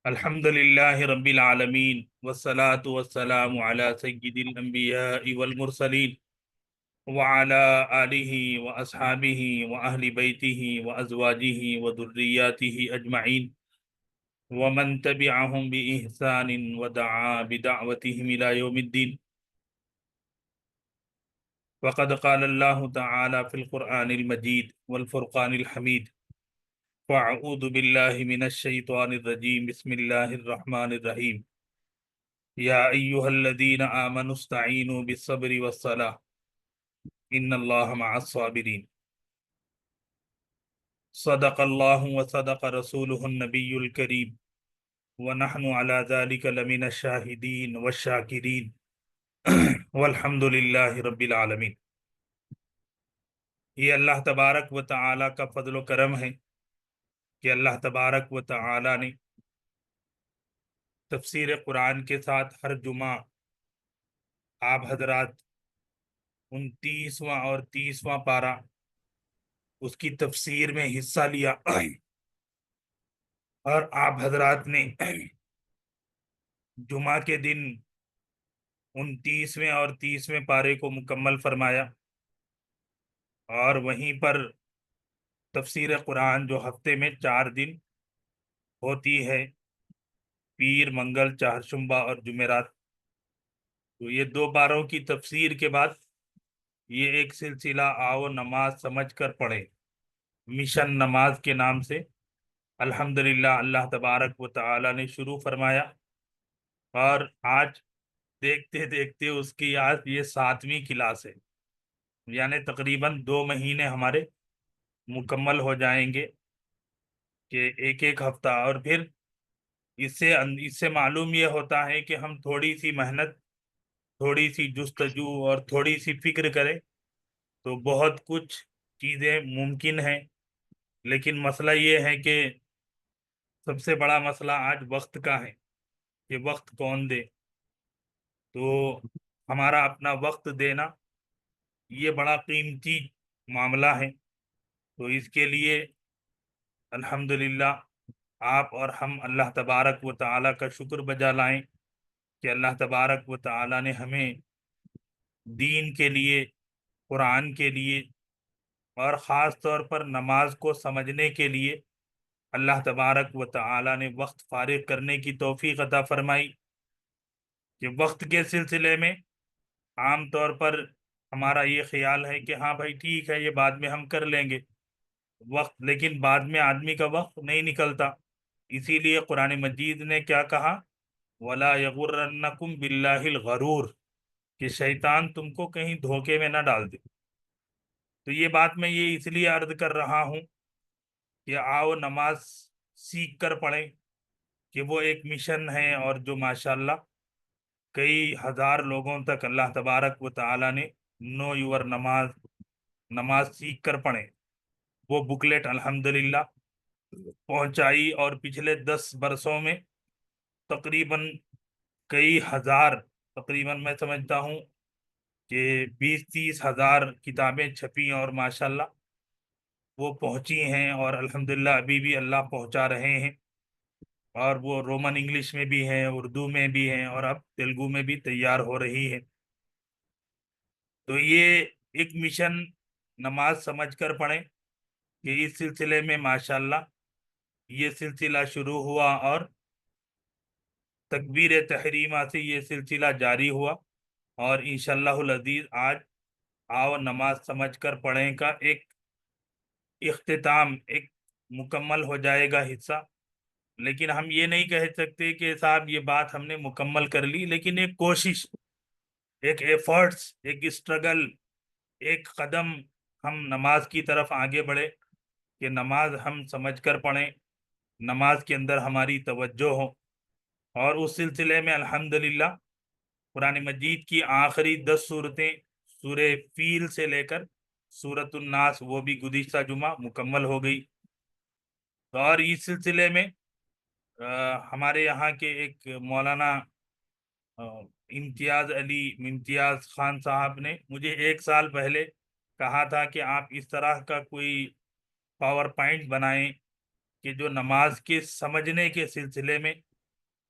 الحمد لله رب العالمين والصلاة والسلام على سيد الأنبياء والمرسلين وعلى آله وأصحابه وأهل بيته وأزواجه وذرياته أجمعين ومن تبعهم بإحسان ودعا بدعوتهم إلى يوم الدين. وقد قال الله تعالى في القرآن المجيد والفرقان الحميد: فأعوذ بالله من الشيطان الرجيم، بسم الله الرحمن الرحيم. يا أيها الذين آمنوا استعينوا بالصبر والصلاة إن الله مع الصابرين. صدق الله وصدق رسوله النبي الكريم ونحن على ذلك لمن الشاهدين والشاكرين والحمد لله رب العالمین. یہ اللہ تبارک و تعالی کا فضل و کرم ہے کہ اللہ تبارک و تعالی نے تفسیر قرآن کے ساتھ ہر جمعہ آپ حضرات 29واں اور 30واں پارہ اس کی تفسیر میں حصہ لیا، اور آپ حضرات نے جمعہ کے دن 29ویں اور 30ویں پارے کو مکمل فرمایا، اور وہیں پر تفسیر قرآن جو ہفتے میں 4 دن ہوتی ہے، پیر، منگل، چہارشنبہ اور جمعرات، تو یہ 2 پاروں کی تفسیر کے بعد یہ ایک سلسلہ آؤ نماز سمجھ کر پڑھیں، مشن نماز کے نام سے الحمدللہ اللہ تبارک و تعالی نے شروع فرمایا، اور آج دیکھتے دیکھتے اس کی آج یہ 7ویں کلاس ہے، یعنی تقریباً 2 مہینے ہمارے مکمل ہو جائیں گے کہ ایک ایک ہفتہ. اور پھر اس سے معلوم یہ ہوتا ہے کہ ہم تھوڑی سی محنت، تھوڑی سی جستجو اور تھوڑی سی فکر کریں تو بہت کچھ چیزیں ممکن ہیں. لیکن مسئلہ یہ ہے کہ سب سے بڑا مسئلہ آج وقت کا ہے کہ وقت کون دے. تو ہمارا اپنا وقت دینا یہ بڑا قیمتی معاملہ ہے. تو اس کے لیے الحمدللہ آپ اور ہم اللہ تبارک و تعالی کا شکر بجا لائیں کہ اللہ تبارک و تعالی نے ہمیں دین کے لیے، قرآن کے لیے، اور خاص طور پر نماز کو سمجھنے کے لیے اللہ تبارک و تعالی نے وقت فارغ کرنے کی توفیق عطا فرمائی. کہ وقت کے سلسلے میں عام طور پر ہمارا یہ خیال ہے کہ ہاں بھائی ٹھیک ہے، یہ بعد میں ہم کر لیں گے وقت، لیکن بعد میں آدمی کا وقت نہیں نکلتا. اسی لیے قرآن مجید نے کیا کہا؟ وَلَا يَغُرَّنَّكُمْ بِاللَّهِ الْغَرُورُ، کہ شیطان تم کو کہیں دھوکے میں نہ ڈال دے. تو یہ بات میں یہ اس لیے عرض کر رہا ہوں کہ آؤ نماز سیکھ کر پڑھیں، کہ وہ ایک مشن ہے، اور جو ماشاءاللہ کئی ہزار لوگوں تک اللہ تبارک و تعالی نے نو یور نماز سیکھ کر پڑھیں، وہ بکلیٹ الحمدللہ پہنچائی. اور پچھلے 10 برسوں میں تقریباً کئی ہزار، تقریباً میں سمجھتا ہوں کہ 20-30 ہزار کتابیں چھپی، اور ماشاءاللہ وہ پہنچی ہیں، اور الحمدللہ ابھی بھی اللہ پہنچا رہے ہیں. اور وہ رومن انگلش میں بھی ہیں، اردو میں بھی ہیں، اور اب تیلگو میں بھی تیار ہو رہی ہے. تو یہ ایک مشن نماز سمجھ کر پڑھیں کہ اس سلسلے میں ماشاءاللہ یہ سلسلہ شروع ہوا، اور تکبیر تحریمہ سے یہ سلسلہ جاری ہوا، اور انشاءاللہ العزیز آج آؤ نماز سمجھ کر پڑھیں کا ایک اختتام، ایک مکمل ہو جائے گا حصہ. لیکن ہم یہ نہیں کہہ سکتے کہ صاحب یہ بات ہم نے مکمل کر لی، لیکن ایک کوشش، ایک ایفرٹس، ایک اسٹرگل، ایک قدم ہم نماز کی طرف آگے بڑھے کہ نماز ہم سمجھ کر پڑھیں، نماز کے اندر ہماری توجہ ہو. اور اس سلسلے میں الحمدللہ قرآن مجید کی آخری 10 صورتیں، سورہ فیل سے لے کر سورۃ الناس، وہ بھی گزشتہ جمعہ مکمل ہو گئی. اور اس سلسلے میں ہمارے یہاں کے ایک مولانا امتیاز خان صاحب نے مجھے 1 سال پہلے کہا تھا کہ آپ اس طرح کا کوئی پاور پوائنٹ بنائیں کہ جو نماز کے سمجھنے کے سلسلے میں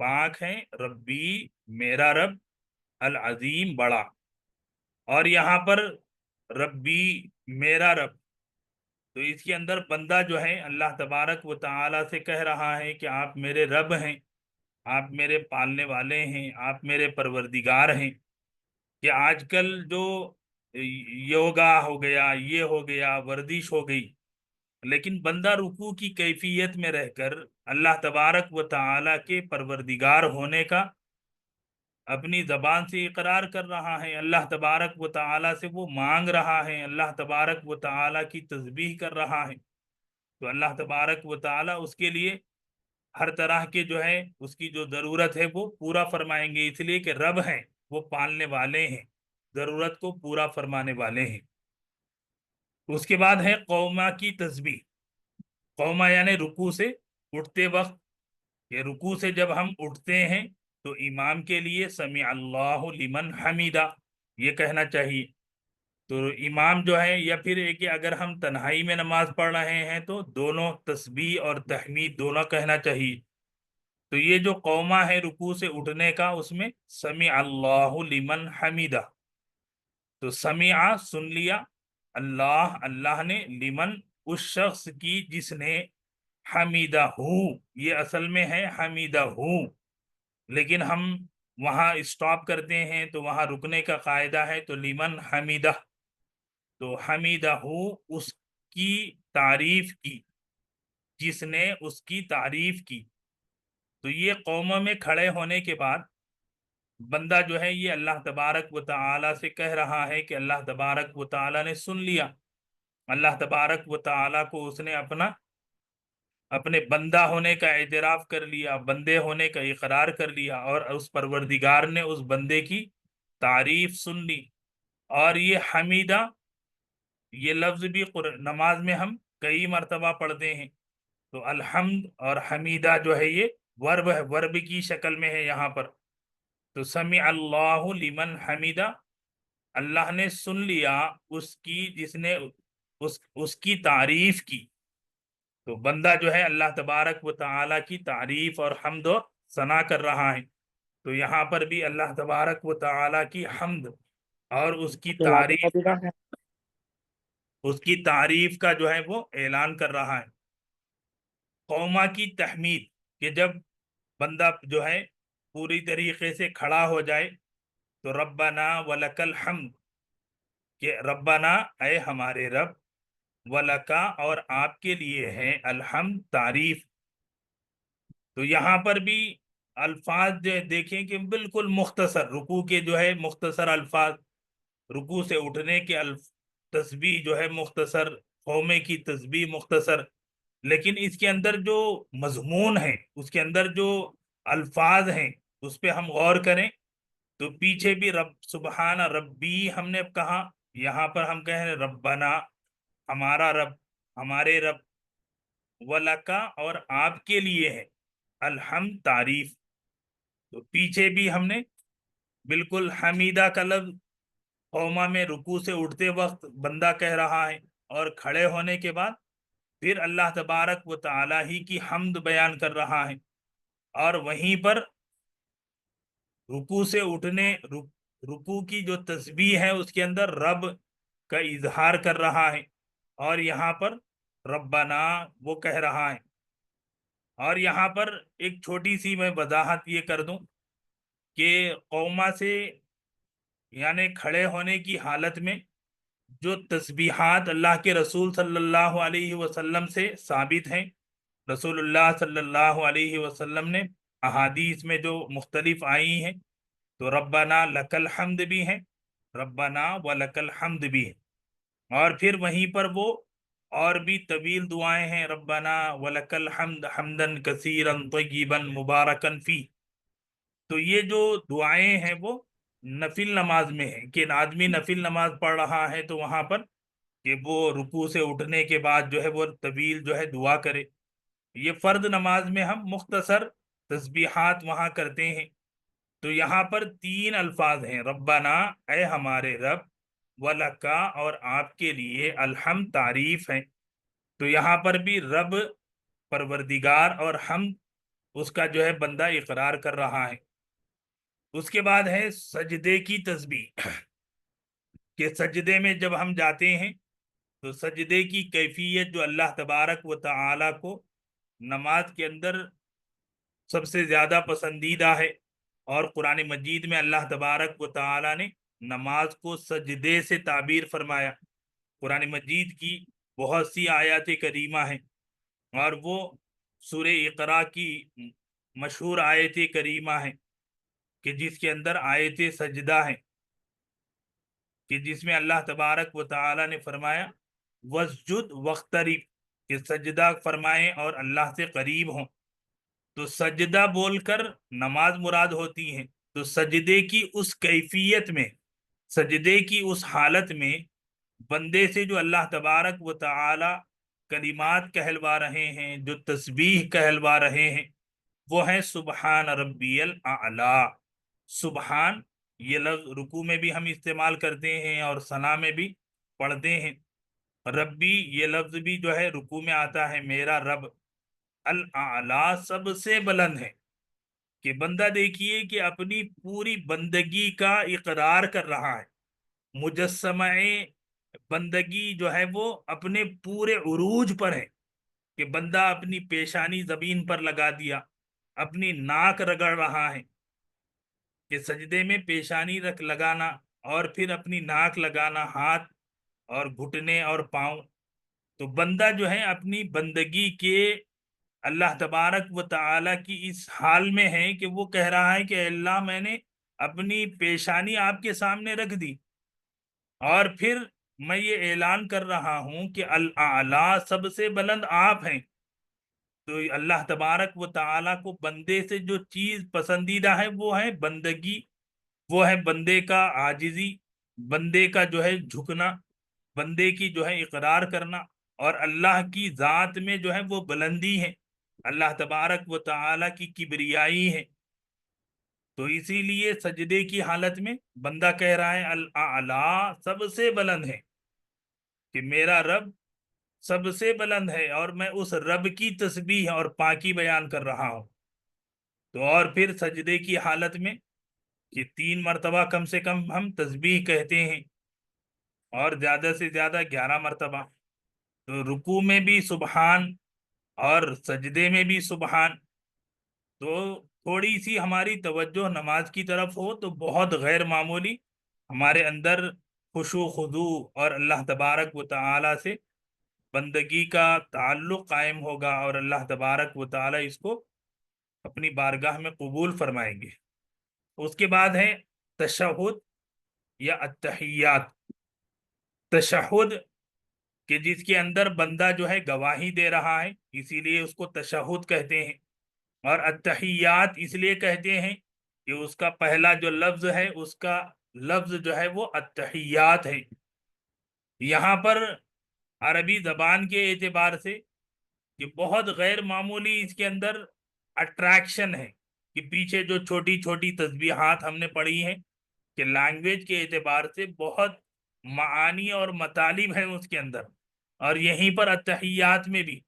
پاک ہیں ربی میرا رب، العظیم بڑا. اور یہاں پر ربی میرا رب، تو اس کے اندر بندہ جو ہے اللہ تبارک و تعالی سے کہہ رہا ہے کہ آپ میرے رب ہیں، آپ میرے پالنے والے ہیں، آپ میرے پروردگار ہیں. کہ آج کل جو یوگا ہو گیا، یہ ہو گیا، ورزش ہو گئی، لیکن بندہ رکوع کی کیفیت میں رہ کر اللہ تبارک و تعالی کے پروردگار ہونے کا اپنی زبان سے اقرار کر رہا ہے، اللہ تبارک و تعالی سے وہ مانگ رہا ہے، اللہ تبارک و تعالی کی تسبیح کر رہا ہے. تو اللہ تبارک و تعالی اس کے لیے ہر طرح کے جو ہے اس کی جو ضرورت ہے وہ پورا فرمائیں گے، اس لیے کہ رب ہیں، وہ پالنے والے ہیں، ضرورت کو پورا فرمانے والے ہیں. اس کے بعد ہے قوما کی تسبیح. قوما یعنی رکوع سے اٹھتے وقت، یہ رکوع سے جب ہم اٹھتے ہیں تو امام کے لیے سمیع اللہ لمن حمیدہ یہ کہنا چاہیے. تو امام جو ہے، یا پھر ایک کہ اگر ہم تنہائی میں نماز پڑھ رہے ہیں تو دونوں تسبیح اور تحمید دونوں کہنا چاہیے. تو یہ جو قوما ہے رکوع سے اٹھنے کا، اس میں سمیع اللہ لمن حمیدہ. تو سمیع سن لیا، اللہ نے، لمن اس شخص کی جس نے، حمیدہ یہ اصل میں ہے حمیدہ، لیکن ہم وہاں اسٹاپ کرتے ہیں تو وہاں رکنے کا قاعدہ ہے، تو لمن حمیدہ. تو حمیدہ اس کی تعریف کی، جس نے اس کی تعریف کی. تو یہ قوموں میں کھڑے ہونے کے بعد بندہ جو ہے یہ اللہ تبارک و تعالی سے کہہ رہا ہے کہ اللہ تبارک و تعالی نے سن لیا، اللہ تبارک و تعالی کو اس نے اپنے بندہ ہونے کا اعتراف کر لیا، بندے ہونے کا اقرار کر لیا، اور اس پروردگار نے اس بندے کی تعریف سن لی. اور یہ حمیدہ، یہ لفظ بھی نماز میں ہم کئی مرتبہ پڑھتے ہیں. تو الحمد اور حمیدہ جو ہے یہ ورب ہے، ورب کی شکل میں ہے یہاں پر. تو سمیع اللہ لمن حمیدہ، اللہ نے سن لیا اس کی جس نے اس کی تعریف کی. تو بندہ جو ہے اللہ تبارک و تعالی کی تعریف اور حمد و ثنا کر رہا ہے. تو یہاں پر بھی اللہ تبارک و تعالی کی حمد اور اس کی تعریف کا جو ہے وہ اعلان کر رہا ہے. قوما کی تحمید، کہ جب بندہ جو ہے پوری طریقے سے کھڑا ہو جائے تو ربنا ولک الحمد، کہ ربنا اے ہمارے رب، ولکا اور آپ کے لیے ہے، الحمد تعریف. تو یہاں پر بھی الفاظ جو دیکھیں کہ بالکل مختصر، رکوع کے جو ہے مختصر الفاظ، رکوع سے اٹھنے کے تسبیح جو ہے مختصر، قومے کی تسبیح مختصر، لیکن اس کے اندر جو مضمون ہے، اس کے اندر جو الفاظ ہیں، اس پہ ہم غور کریں تو پیچھے بھی رب سبحان ربی ہم نے کہا، یہاں پر ہم کہیں ربنا ہمارا رب، ہمارے رب، ولکا اور آپ کے لیے ہے الحمد تعریف. تو پیچھے بھی ہم نے بالکل حمیدہ کا لفظ قوما میں رکوع سے اٹھتے وقت بندہ کہہ رہا ہے، اور کھڑے ہونے کے بعد پھر اللہ تبارک و تعالی ہی کی حمد بیان کر رہا ہے. اور وہیں پر رکوع سے اٹھنے، رکوع کی جو تسبیح ہے اس کے اندر رب کا اظہار کر رہا ہے، اور یہاں پر ربنا وہ کہہ رہا ہے. اور یہاں پر ایک چھوٹی سی میں وضاحت یہ کر دوں کہ قوما سے یعنی کھڑے ہونے کی حالت میں جو تسبیحات اللہ کے رسول صلی اللہ علیہ وسلم سے ثابت ہیں، رسول اللہ صلی اللہ علیہ وسلم نے احادیث میں جو مختلف آئی ہیں، تو ربنا لک الحمد بھی ہیں، ربنا ولک الحمد بھی ہے. اور پھر وہیں پر وہ اور بھی طویل دعائیں ہیں، ربنا ولک الحمد حمدا کثیرا طیبا مبارکا فی. تو یہ جو دعائیں ہیں وہ نفل نماز میں ہے، کہ آدمی نفل نماز پڑھ رہا ہے تو وہاں پر کہ وہ رکوع سے اٹھنے کے بعد جو ہے وہ طویل جو ہے دعا کرے. یہ فرض نماز میں ہم مختصر تسبیحات وہاں کرتے ہیں. تو یہاں پر 3 الفاظ ہیں، ربنا اے ہمارے رب، ولکا اور آپ کے لیے، الحمد تعریف ہے. تو یہاں پر بھی رب، پروردگار اور حمد اس کا جو ہے بندہ اقرار کر رہا ہے۔ اس کے بعد ہے سجدے کی تسبیح، کہ سجدے میں جب ہم جاتے ہیں تو سجدے کی کیفیت جو اللہ تبارک و تعالی کو نماز کے اندر سب سے زیادہ پسندیدہ ہے، اور قرآن مجید میں اللہ تبارک و تعالی نے نماز کو سجدے سے تعبیر فرمایا۔ قرآن مجید کی بہت سی آیات کریمہ ہیں، اور وہ سورہ اقرا کی مشہور آیت کریمہ ہیں کہ جس کے اندر آیت سجدہ ہیں، کہ جس میں اللہ تبارک و تعالی نے فرمایا وَاسْجُدْ وَاقْتَرِب، کہ سجدہ فرمائیں اور اللہ سے قریب ہوں۔ تو سجدہ بول کر نماز مراد ہوتی ہے۔ تو سجدے کی اس کیفیت میں، سجدے کی اس حالت میں بندے سے جو اللہ تبارک و تعالی کلمات کہلوا رہے ہیں، جو تسبیح کہلوا رہے ہیں، وہ ہیں سبحان ربی الاعلی۔ سبحان یہ لفظ رکوع میں بھی ہم استعمال کرتے ہیں اور ثنا میں بھی پڑھتے ہیں۔ ربی یہ لفظ بھی جو ہے رکوع میں آتا ہے، میرا رب۔ الاعلی سب سے بلند ہے، کہ بندہ دیکھیے کہ اپنی پوری بندگی کا اقرار کر رہا ہے۔ مجسمہ بندگی جو ہے وہ اپنے پورے عروج پر ہے، کہ بندہ اپنی پیشانی زمین پر لگا دیا، اپنی ناک رگڑ رہا ہے، کہ سجدے میں پیشانی رکھ لگانا اور پھر اپنی ناک لگانا، ہاتھ اور گھٹنے اور پاؤں۔ تو بندہ جو ہے اپنی بندگی کے اللہ تبارک و تعالی کی اس حال میں ہے کہ وہ کہہ رہا ہے کہ اے اللہ میں نے اپنی پیشانی آپ کے سامنے رکھ دی، اور پھر میں یہ اعلان کر رہا ہوں کہ الاعلی سب سے بلند آپ ہیں۔ تو اللہ تبارک و تعالی کو بندے سے جو چیز پسندیدہ ہے وہ ہے بندگی، وہ ہے بندے کا عاجزی، بندے کا جو ہے جھکنا، بندے کی جو ہے اقرار کرنا، اور اللہ کی ذات میں جو ہے وہ بلندی ہے، اللہ تبارک و تعالی کی کبریائی ہے۔ تو اسی لیے سجدے کی حالت میں بندہ کہہ رہا ہے الاعلی سب سے بلند ہے، کہ میرا رب سب سے بلند ہے، اور میں اس رب کی تسبیح اور پاکی بیان کر رہا ہوں۔ تو اور پھر سجدے کی حالت میں کہ 3 مرتبہ کم سے کم ہم تسبیح کہتے ہیں، اور زیادہ سے زیادہ 11 مرتبہ۔ تو رکوع میں بھی سبحان اور سجدے میں بھی سبحان۔ تو تھوڑی سی ہماری توجہ نماز کی طرف ہو تو بہت غیر معمولی ہمارے اندر خشوع و خضوع اور اللہ تبارک و تعالی سے بندگی کا تعلق قائم ہوگا، اور اللہ تبارک و تعالی اس کو اپنی بارگاہ میں قبول فرمائیں گے۔ اس کے بعد ہے تشہد یا التحیات۔ تشہد کہ جس کے اندر بندہ جو ہے گواہی دے رہا ہے، اسی لیے اس کو تشہد کہتے ہیں، اور التحیات اس لیے کہتے ہیں کہ اس کا پہلا جو لفظ ہے، اس کا لفظ جو ہے وہ التحیات ہے۔ یہاں پر عربی زبان کے اعتبار سے کہ بہت غیر معمولی اس کے اندر اٹریکشن ہے، کہ پیچھے جو چھوٹی چھوٹی تسبیحات ہم نے پڑھی ہیں، کہ لینگویج کے اعتبار سے بہت معانی اور مطالب ہیں اس کے اندر، اور یہیں پر التحیات میں بھی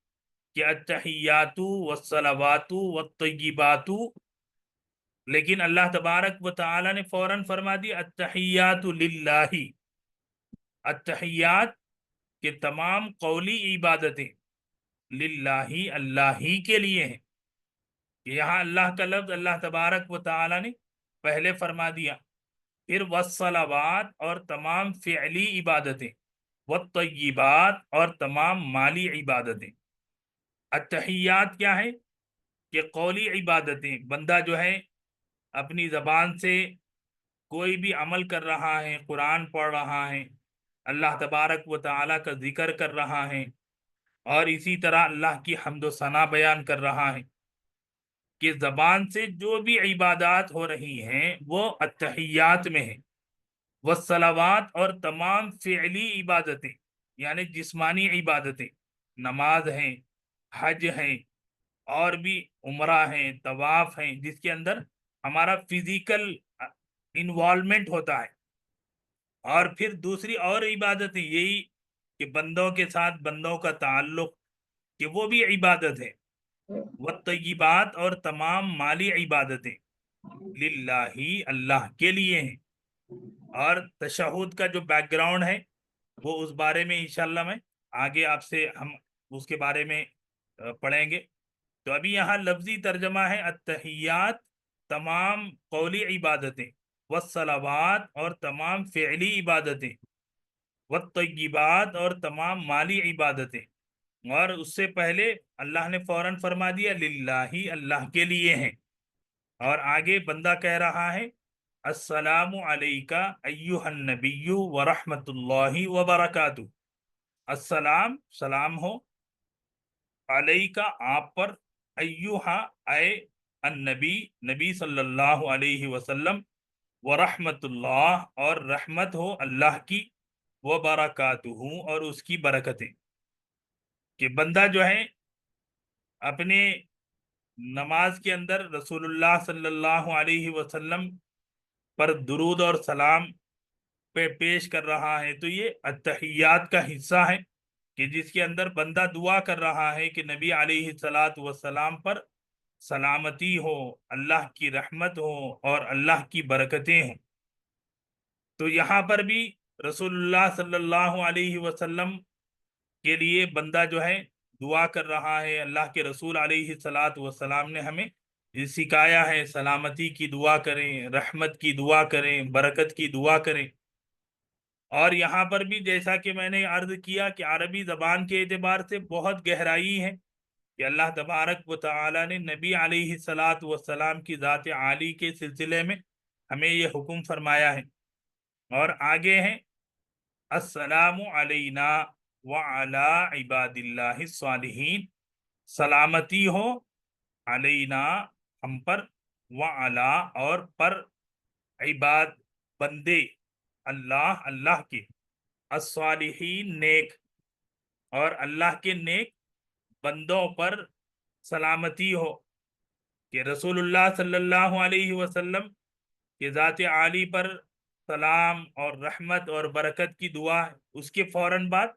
کہ التحیات والصلوات والطیبات، لیکن اللہ تبارک و تعالی نے فوراً فرما دی التحیات للہ۔ التحیات کہ تمام قولی عبادتیں للہ اللہ ہی کے لیے ہیں، کہ یہاں اللہ کا لفظ اللہ تبارک و تعالی نے پہلے فرما دیا، پھر والصلوات اور تمام فعلی عبادتیں، والطیبات اور تمام مالی عبادتیں۔ التحیات کیا ہے؟ کہ قولی عبادتیں، بندہ جو ہے اپنی زبان سے کوئی بھی عمل کر رہا ہے، قرآن پڑھ رہا ہے، اللہ تبارک و تعالی کا ذکر کر رہا ہے، اور اسی طرح اللہ کی حمد و ثنا بیان کر رہا ہے، کہ زبان سے جو بھی عبادات ہو رہی ہیں وہ التحیات میں ہیں۔ والصلوات اور تمام فعلی عبادتیں، یعنی جسمانی عبادتیں، نماز ہیں، حج ہیں، اور بھی عمرہ ہیں، طواف ہیں، جس کے اندر ہمارا فزیکل انوالومنٹ ہوتا ہے، اور پھر دوسری اور عبادتیں یہی کہ بندوں کے ساتھ بندوں کا تعلق، کہ وہ بھی عبادت ہے۔ والطیبات اور تمام مالی عبادتیں للہ اللہ کے لیے ہیں۔ اور تشہد کا جو بیک گراؤنڈ ہے وہ اس بارے میں انشاءاللہ میں آگے آپ سے ہم اس کے بارے میں پڑھیں گے۔ تو ابھی یہاں لفظی ترجمہ ہے التحیات تمام قولی عبادتیں، والصلوات اور تمام فعلی عبادتیں، والطیبات اور تمام مالی عبادتیں، اور اس سے پہلے اللہ نے فوراً فرما دیا للہ اللہ کے لیے ہیں۔ اور آگے بندہ کہہ رہا ہے السلام علیکہ ایہا النبی ورحمۃ اللہ وبرکاتہ، السلام سلام ہو، علیکہ آپ پر، ایہا اے النبی نبی صلی اللہ علیہ وسلم، ورحمۃ اللہ اور رحمت ہو اللہ کی، وبرکاتہ اور اس کی برکتیں۔ کہ بندہ جو ہے اپنے نماز کے اندر رسول اللہ صلی اللہ علیہ وسلم پر درود اور سلام پہ پیش کر رہا ہے، تو یہ التحیات کا حصہ ہے کہ جس کے اندر بندہ دعا کر رہا ہے کہ نبی علیہ الصلاۃ والسلام پر سلامتی ہو، اللہ کی رحمت ہو اور اللہ کی برکتیں ہوں۔ تو یہاں پر بھی رسول اللہ صلی اللہ علیہ وسلم کے لیے بندہ جو ہے دعا کر رہا ہے۔ اللہ کے رسول علیہ الصلاۃ والسلام نے ہمیں یہ سکھایا ہے سلامتی کی دعا کریں، رحمت کی دعا کریں، برکت کی دعا کریں۔ اور یہاں پر بھی جیسا کہ میں نے عرض کیا کہ عربی زبان کے اعتبار سے بہت گہرائی ہے کہ اللہ تبارک و تعالی نے نبی علیہ الصلاۃ والسلام کی ذات عالی کے سلسلے میں ہمیں یہ حکم فرمایا ہے۔ اور آگے ہیں السلام علینا وعلی عباد اللہ الصالحین، سلامتی ہو علینا ہم پر، وعلا اور پر، عباد بندے اللہ اللہ کے، الصالحین نیک، اور اللہ کے نیک بندوں پر سلامتی ہو۔ کہ رسول اللہ صلی اللہ علیہ وسلم کے ذات عالی پر سلام اور رحمت اور برکت کی دعا ہے، اس کے فوراً بعد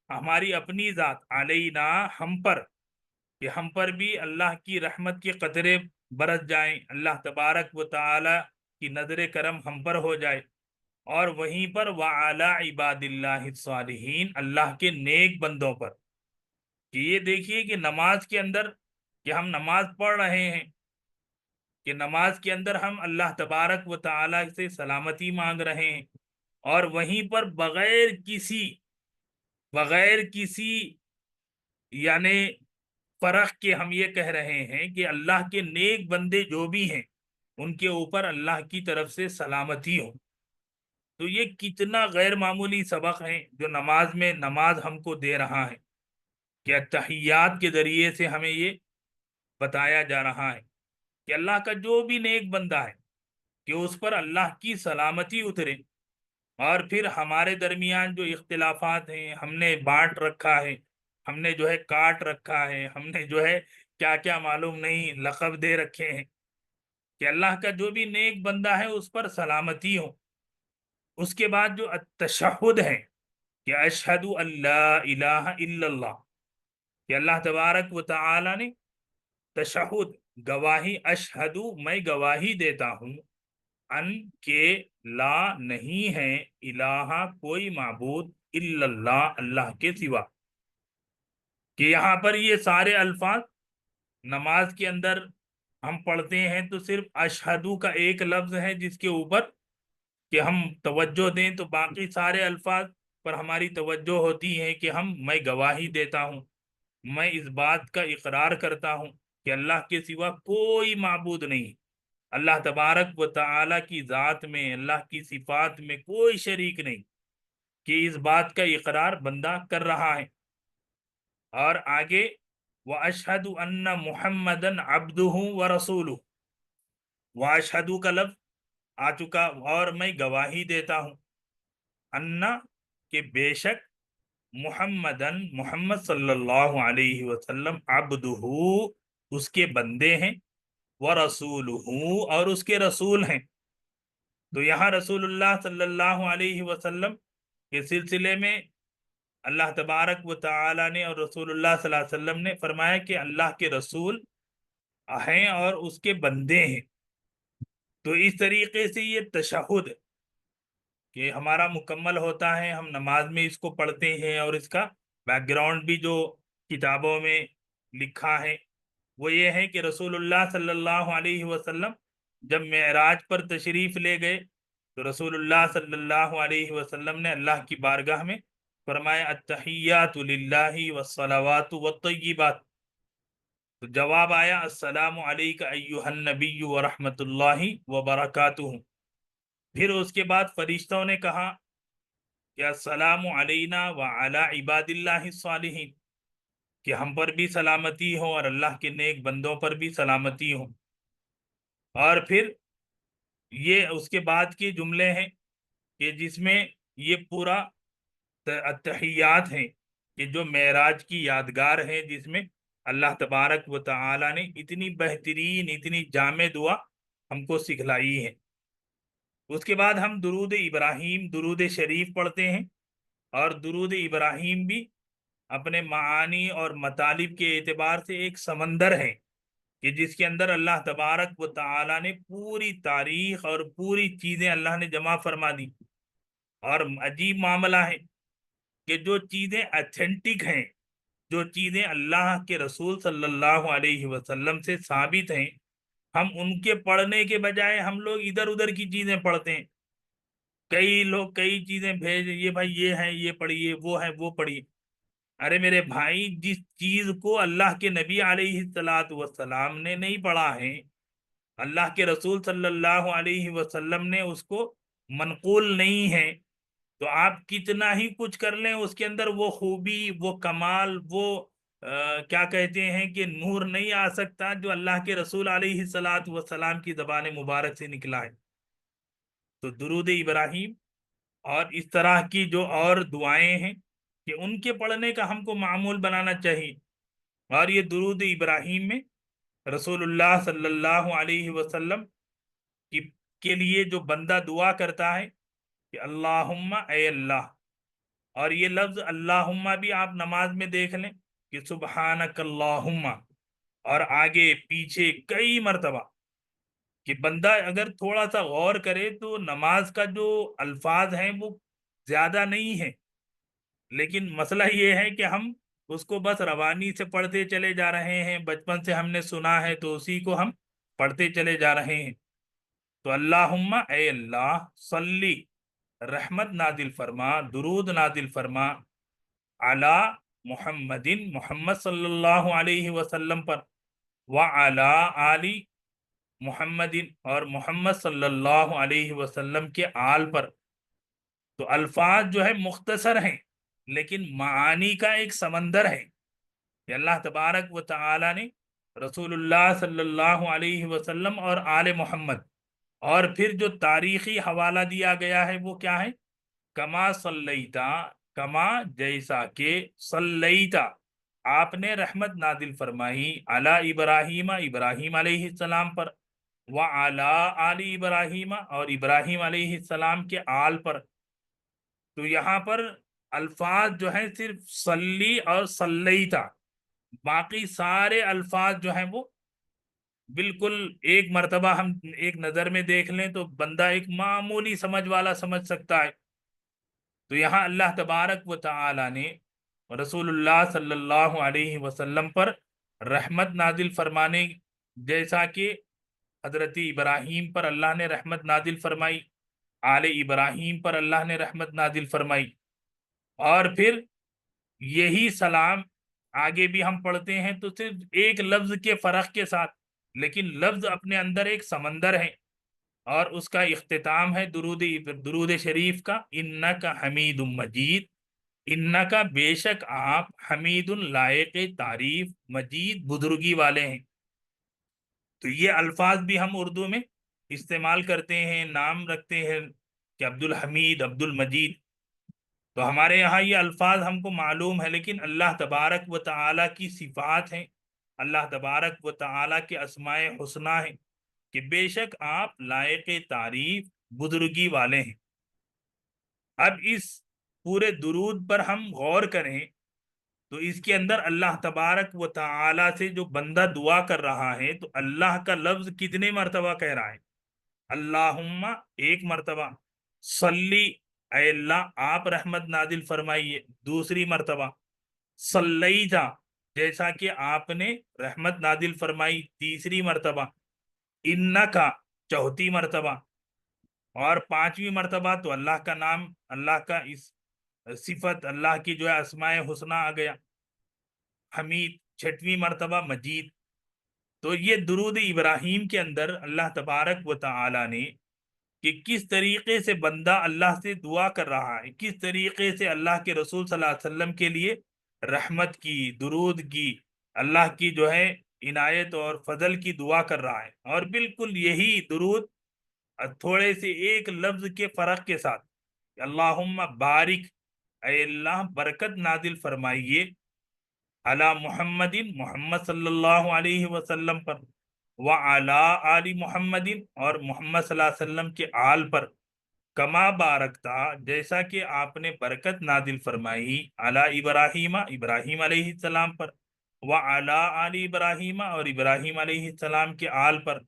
ہماری اپنی ذات علینا ہم پر، کہ ہم پر بھی اللہ کی رحمت کے قطرے برس جائیں، اللہ تبارک و تعالی کی نظر کرم ہم پر ہو جائے۔ اور وہیں پر وعلی عباد اللہ الصالحین، اللہ کے نیک بندوں پر۔ کہ یہ دیکھیے کہ نماز کے اندر کہ ہم نماز پڑھ رہے ہیں، کہ نماز کے اندر ہم اللہ تبارک و تعالی سے سلامتی مانگ رہے ہیں، اور وہیں پر بغیر کسی یعنی فرق کے ہم یہ کہہ رہے ہیں کہ اللہ کے نیک بندے جو بھی ہیں ان کے اوپر اللہ کی طرف سے سلامتی ہو۔ تو یہ کتنا غیر معمولی سبق ہے جو نماز ہم کو دے رہا ہے، کہ تحیات کے ذریعے سے ہمیں یہ بتایا جا رہا ہے کہ اللہ کا جو بھی نیک بندہ ہے کہ اس پر اللہ کی سلامتی اترے۔ اور پھر ہمارے درمیان جو اختلافات ہیں ہم نے بانٹ رکھا ہے، ہم نے جو ہے کاٹ رکھا ہے، ہم نے جو ہے کیا کیا معلوم نہیں لقب دے رکھے ہیں، کہ اللہ کا جو بھی نیک بندہ ہے اس پر سلامتی ہو۔ اس کے بعد جو التشہد ہے کہ اشہد اللہ الہ الا اللہ، کہ اللہ تبارک و تعالی نے تشہد گواہی، اشہد میں گواہی دیتا ہوں، ان کے لا نہیں ہے، الہ کوئی معبود، الا اللہ اللہ کے سوا۔ کہ یہاں پر یہ سارے الفاظ نماز کے اندر ہم پڑھتے ہیں تو صرف اشہدو کا ایک لفظ ہے جس کے اوپر کہ ہم توجہ دیں، تو باقی سارے الفاظ پر ہماری توجہ ہوتی ہے کہ میں گواہی دیتا ہوں، میں اس بات کا اقرار کرتا ہوں کہ اللہ کے سوا کوئی معبود نہیں، اللہ تبارک و تعالی کی ذات میں، اللہ کی صفات میں کوئی شریک نہیں، کہ اس بات کا اقرار بندہ کر رہا ہے۔ اور آگے وَأَشْهَدُ أَنَّ مُحَمَّدًا عَبْدُهُ وَرَسُولُهُ، وَأَشْهَدُ کا لفظ آ چکا، اور میں گواہی دیتا ہوں، انا کہ بے شک، محمدن محمد صلی اللہ علیہ وسلم، عبدہ اس کے بندے ہیں، ورسولہ اور اس کے رسول ہیں۔ تو یہاں رسول اللہ صلی اللہ علیہ وسلم کے سلسلے میں اللہ تبارک و تعالی نے اور رسول اللہ صلی اللہ علیہ وسلم نے فرمایا کہ اللہ کے رسول ہیں اور اس کے بندے ہیں. تو اس طریقے سے یہ تشہد کہ ہمارا مکمل ہوتا ہے، ہم نماز میں اس کو پڑھتے ہیں، اور اس کا بیک گراؤنڈ بھی جو کتابوں میں لکھا ہے وہ یہ ہے کہ رسول اللہ صلی اللہ علیہ وسلم جب معراج پر تشریف لے گئے تو رسول اللہ صلی اللہ علیہ وسلم نے اللہ کی بارگاہ میں فرمایا التحیات للہ والصلوات والطیبات. تو جواب آیا السلام علیک ایہا النبی ورحمۃ اللہ وبرکاتہ. پھر اس کے بعد فرشتوں نے کہا کہ السلام علینا وعلی عباد اللہ الصالحین، کہ ہم پر بھی سلامتی ہو اور اللہ کے نیک بندوں پر بھی سلامتی ہو. اور پھر یہ اس کے بعد کے جملے ہیں کہ جس میں یہ پورا التحیات ہیں کہ جو معراج کی یادگار ہے، جس میں اللہ تبارک و تعالی نے اتنی بہترین اتنی جامع دعا ہم کو سکھلائی ہے. اس کے بعد ہم درود ابراہیم درود شریف پڑھتے ہیں، اور درود ابراہیم بھی اپنے معانی اور مطالب کے اعتبار سے ایک سمندر ہے کہ جس کے اندر اللہ تبارک و تعالی نے پوری تاریخ اور پوری چیزیں اللہ نے جمع فرما دی. اور عجیب معاملہ ہے کہ جو چیزیں اتھینٹک ہیں، جو چیزیں اللہ کے رسول صلی اللہ علیہ وسلم سے ثابت ہیں، ہم ان کے پڑھنے کے بجائے ہم لوگ ادھر ادھر کی چیزیں پڑھتے ہیں. کئی لوگ کئی چیزیں بھیج یہ بھائی یہ ہے یہ پڑھیے، وہ ہے وہ پڑھیے. ارے میرے بھائی، جس چیز کو اللہ کے نبی علیہ السلام نے نہیں پڑھا ہے، اللہ کے رسول صلی اللہ علیہ وسلم نے اس کو منقول نہیں ہے، تو آپ کتنا ہی کچھ کر لیں اس کے اندر وہ خوبی، وہ کمال، وہ کیا کہتے ہیں کہ نور نہیں آ سکتا جو اللہ کے رسول علیہ السلام کی زبان مبارک سے نکلا ہے. تو درود ابراہیم اور اس طرح کی جو اور دعائیں ہیں کہ ان کے پڑھنے کا ہم کو معمول بنانا چاہیے. اور یہ درود ابراہیم میں رسول اللہ صلی اللہ علیہ وسلم کے لیے جو بندہ دعا کرتا ہے کہ اللہم اے اللہ، اور یہ لفظ اللہم بھی آپ نماز میں دیکھ لیں کہ سبحانک اللہم، اور آگے پیچھے کئی مرتبہ، کہ بندہ اگر تھوڑا سا غور کرے تو نماز کا جو الفاظ ہیں وہ زیادہ نہیں ہے، لیکن مسئلہ یہ ہے کہ ہم اس کو بس روانی سے پڑھتے چلے جا رہے ہیں، بچپن سے ہم نے سنا ہے تو اسی کو ہم پڑھتے چلے جا رہے ہیں. تو اللہم اے اللہ صلی، رحمت نازل فرما، درود نازل فرما، علی محمد، محمد صلی اللہ علیہ وسلم پر، وعلی آل محمد، اور محمد صلی اللہ علیہ وسلم کے آل پر. تو الفاظ جو ہے مختصر ہیں لیکن معانی کا ایک سمندر ہے کہ اللہ تبارک و تعالی نے رسول اللہ صلی اللہ علیہ وسلم اور آل محمد، اور پھر جو تاریخی حوالہ دیا گیا ہے وہ کیا ہے؟ کما صلیتا، کما جیسا کہ صلیتا آپ نے رحمت نازل فرمائی، علی ابراہیم ابراہیم علیہ السلام پر، وعلی آل ابراہیم اور ابراہیم علیہ السلام کے آل پر. تو یہاں پر الفاظ جو ہیں صرف صلی اور صلیتا، باقی سارے الفاظ جو ہیں وہ بالکل ایک مرتبہ ہم ایک نظر میں دیکھ لیں تو بندہ ایک معمولی سمجھ والا سمجھ سکتا ہے. تو یہاں اللہ تبارک و تعالی نے رسول اللہ صلی اللہ علیہ وسلم پر رحمت نازل فرمانے، جیسا کہ حضرت ابراہیم پر اللہ نے رحمت نازل فرمائی، آل ابراہیم پر اللہ نے رحمت نازل فرمائی، اور پھر یہی سلام آگے بھی ہم پڑھتے ہیں تو صرف ایک لفظ کے فرق کے ساتھ، لیکن لفظ اپنے اندر ایک سمندر ہے. اور اس کا اختتام ہے درود شریف کا، انکا حمید مجید، انکا بے شک آپ حمید لائق تعریف، مجید بزرگی والے ہیں. تو یہ الفاظ بھی ہم اردو میں استعمال کرتے ہیں، نام رکھتے ہیں کہ عبد الحمید، عبد المجید. تو ہمارے یہاں یہ الفاظ ہم کو معلوم ہے، لیکن اللہ تبارک و تعالی کی صفات ہیں، اللہ تبارک و تعالی کے اسماء حسنی ہیں کہ بے شک آپ لائق تعریف، بزرگی والے ہیں. اب اس پورے درود پر ہم غور کریں تو اس کے اندر اللہ تبارک و تعالی سے جو بندہ دعا کر رہا ہے تو اللہ کا لفظ کتنے مرتبہ کہہ رہا ہے؟ اللہم ایک مرتبہ، صلی اے اللہ آپ رحمت نازل فرمائیے دوسری مرتبہ، صلیتا جیسا کہ آپ نے رحمت نازل فرمائی تیسری مرتبہ، انکا چوتھی مرتبہ، اور پانچویں مرتبہ تو اللہ کا نام، اللہ کا اس صفت، اللہ کی جو ہے اسماء حسنہ آ گیا، حمید چھٹویں مرتبہ مجید۔ تو یہ درود ابراہیم کے اندر اللہ تبارک و تعالی نے کہ کس طریقے سے بندہ اللہ سے دعا کر رہا ہے، کس طریقے سے اللہ کے رسول صلی اللہ علیہ وسلم کے لیے رحمت کی، درود کی، اللہ کی جو ہے عنایت اور فضل کی دعا کر رہا ہے، اور بالکل یہی درود تھوڑے سے ایک لفظ کے فرق کے ساتھ، اللہم بارک اے اللہ برکت نازل فرمائیے علی محمد محمد صلی اللہ علیہ وسلم پر، وعلی آل محمد اور محمد صلی اللہ علیہ وسلم کے آل پر، کما بارکتا جیسا کہ آپ نے برکت نازل فرمائی علی ابراہیم ابراہیم علیہ السلام پر، وعلی آل ابراہیم اور ابراہیم علیہ السلام کے آل پر،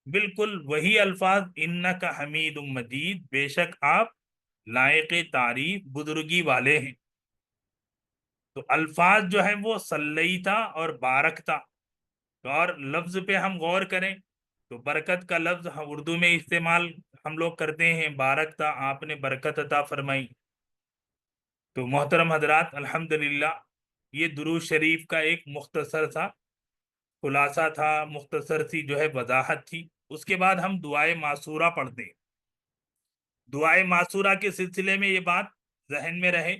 بالکل وہی الفاظ انکا حمید مجید، بے شک آپ لائق تعریف بزرگی والے ہیں۔ تو الفاظ جو ہیں وہ صلیتا اور بارکتا، اور لفظ پہ ہم غور کریں تو برکت کا لفظ ہم اردو میں استعمال ہم لوگ کرتے ہیں، بارکتا آپ نے برکت عطا فرمائی۔ تو محترم حضرات الحمدللہ یہ درود شریف کا ایک مختصر سا خلاصہ تھا، مختصر سی جو ہے وضاحت تھی۔ اس کے بعد ہم دعائے معصورہ پڑھتے ہیں۔ دعائے معصورہ کے سلسلے میں یہ بات ذہن میں رہے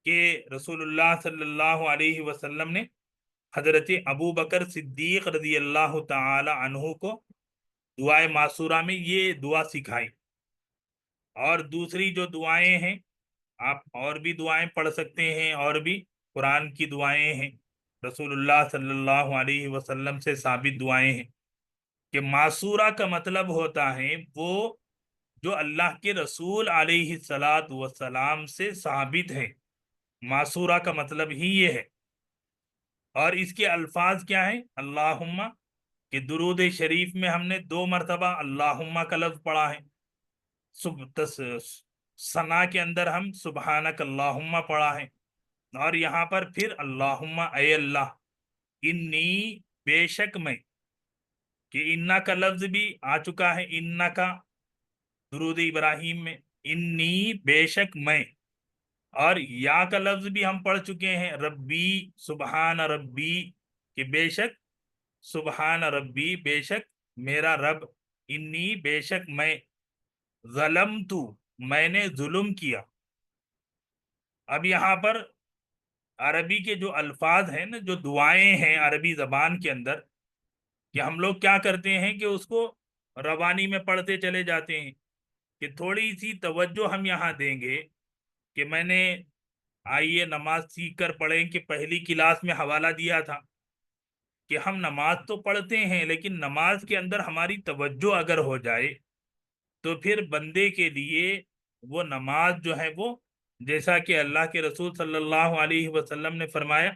کہ رسول اللہ صلی اللہ علیہ وسلم نے حضرت ابو بکر صدیق رضی اللہ تعالی عنہ کو دعائے معصورہ میں یہ دعا سکھائی، اور دوسری جو دعائیں ہیں آپ اور بھی دعائیں پڑھ سکتے ہیں، اور بھی قرآن کی دعائیں ہیں، رسول اللہ صلی اللہ علیہ وسلم سے ثابت دعائیں ہیں کہ معصورہ کا مطلب ہوتا ہے وہ جو اللہ کے رسول علیہ السلام سے ثابت ہے، معصورہ کا مطلب ہی یہ ہے۔ اور اس کے الفاظ کیا ہیں؟ اللہم، کہ درود شریف میں ہم نے 2 مرتبہ اللہم کا لفظ پڑھا ہے، ثنا کے اندر ہم سبحانک اللہم پڑھا ہے، اور یہاں پر پھر اللہم اے اللہ، انی بے شک میں، کہ انا کا لفظ بھی آ چکا ہے، انا کا درود ابراہیم میں، انی بے شک میں، اور یا کا لفظ بھی ہم پڑھ چکے ہیں، ربی سبحان ربی، کہ بے شک سبحان ربی بے شک میرا رب، انی بے شک میں، ظلمت میں نے ظلم کیا۔ اب یہاں پر عربی کے جو الفاظ ہیں نا، جو دعائیں ہیں عربی زبان کے اندر، کہ ہم لوگ کیا کرتے ہیں کہ اس کو روانی میں پڑھتے چلے جاتے ہیں، کہ تھوڑی سی توجہ ہم یہاں دیں گے کہ میں نے آئیے نماز سیکھ کر پڑھیں کہ پہلی کلاس میں حوالہ دیا تھا کہ ہم نماز تو پڑھتے ہیں لیکن نماز کے اندر ہماری توجہ اگر ہو جائے تو پھر بندے کے لیے وہ نماز جو ہے وہ، جیسا کہ اللہ کے رسول صلی اللہ علیہ وسلم نے فرمایا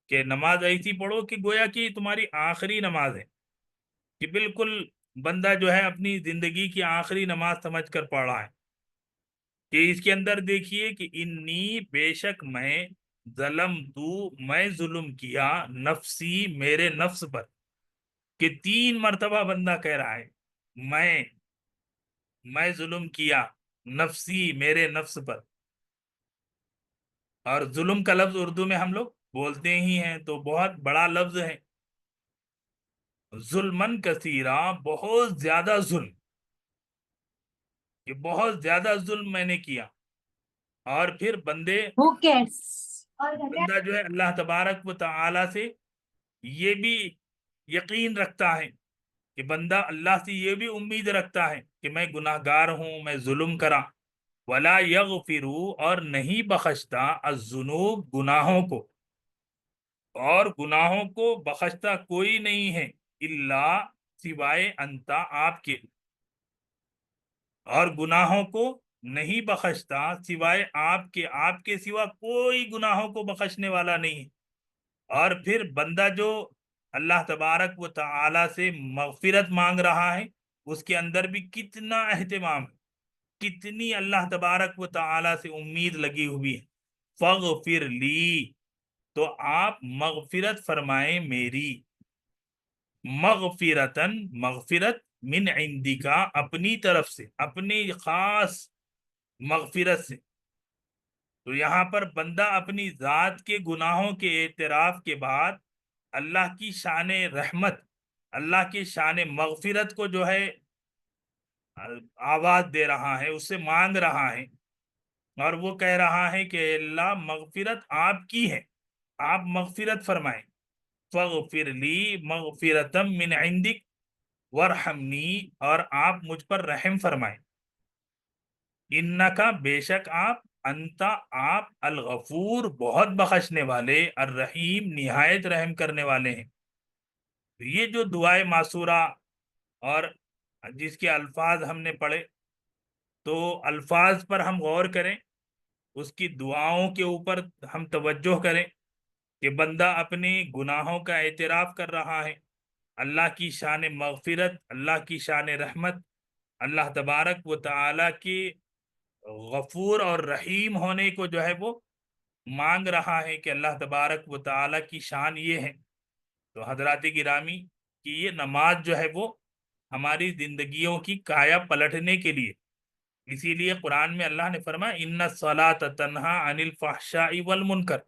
کہ نماز ایسی پڑھو کہ گویا کہ تمہاری آخری نماز ہے، کہ بالکل بندہ جو ہے اپنی زندگی کی آخری نماز سمجھ کر پڑھ رہا ہے۔ کہ اس کے اندر دیکھیے کہ انی بے شک میں، ظلم تو میں ظلم کیا، نفسی میرے نفس پر، کہ 3 مرتبہ بندہ کہہ رہا ہے میں ظلم کیا، نفسی میرے نفس پر۔ اور ظلم کا لفظ اردو میں ہم لوگ بولتے ہی ہیں تو بہت بڑا لفظ ہے، ظلمن کثیرہ، بہت زیادہ ظلم، کہ بہت زیادہ ظلم میں نے کیا۔ اور پھر بندہ جو ہے اللہ تبارک و تعالی سے یہ بھی یقین رکھتا ہے، کہ بندہ اللہ سے یہ بھی امید رکھتا ہے کہ میں گناہ گار ہوں، میں ظلم کرا، ولا یغفر، اور نہیں بخشتا، الذنوب گناہوں کو، اور گناہوں کو بخشتا کوئی نہیں ہے، الا سوائے انتا آپ کے، اور گناہوں کو نہیں بخشتا سوائے آپ کے سوا کوئی گناہوں کو بخشنے والا نہیں ہے۔ اور پھر بندہ جو اللہ تبارک و تعالی سے مغفرت مانگ رہا ہے، اس کے اندر بھی کتنا اہتمام ہے، کتنی اللہ تبارک و تعالی سے امید لگی ہوئی ہے۔ فغفر لی، تو آپ مغفرت فرمائیں میری، مغفرتن، مغفرت من عندکا، اپنی طرف سے، اپنی خاص مغفرت سے۔ تو یہاں پر بندہ اپنی ذات کے گناہوں کے اعتراف کے بعد اللہ کی شان رحمت، اللہ کی شان مغفرت کو جو ہے آواز دے رہا ہے، اس سے مانگ رہا ہے، اور وہ کہہ رہا ہے کہ اللہ مغفرت آپ کی ہے، آپ مغفرت فرمائیں۔ فغفر لی مغفرتم من عندک ورحمنی، اور آپ مجھ پر رحم فرمائیں۔ انکا، بے شک آپ، انتا، آپ، الغفور، بہت بخشنے والے، الرحیم، نہایت رحم کرنے والے ہیں۔ یہ جو دعائے معصورہ اور جس کے الفاظ ہم نے پڑھے، تو الفاظ پر ہم غور کریں، اس کی دعاؤں کے اوپر ہم توجہ کریں کہ بندہ اپنے گناہوں کا اعتراف کر رہا ہے، اللہ کی شان مغفرت، اللہ کی شان رحمت، اللہ تبارک و تعالی کی غفور اور رحیم ہونے کو جو ہے وہ مانگ رہا ہے کہ اللہ تبارک و تعالی کی شان یہ ہے۔ تو حضرات گرامی، کہ یہ نماز جو ہے وہ ہماری زندگیوں کی کایا پلٹنے کے لیے، اسی لیے قرآن میں اللہ نے فرمایا ان الصلاۃ تنہا عن الفحشاء والمنکر،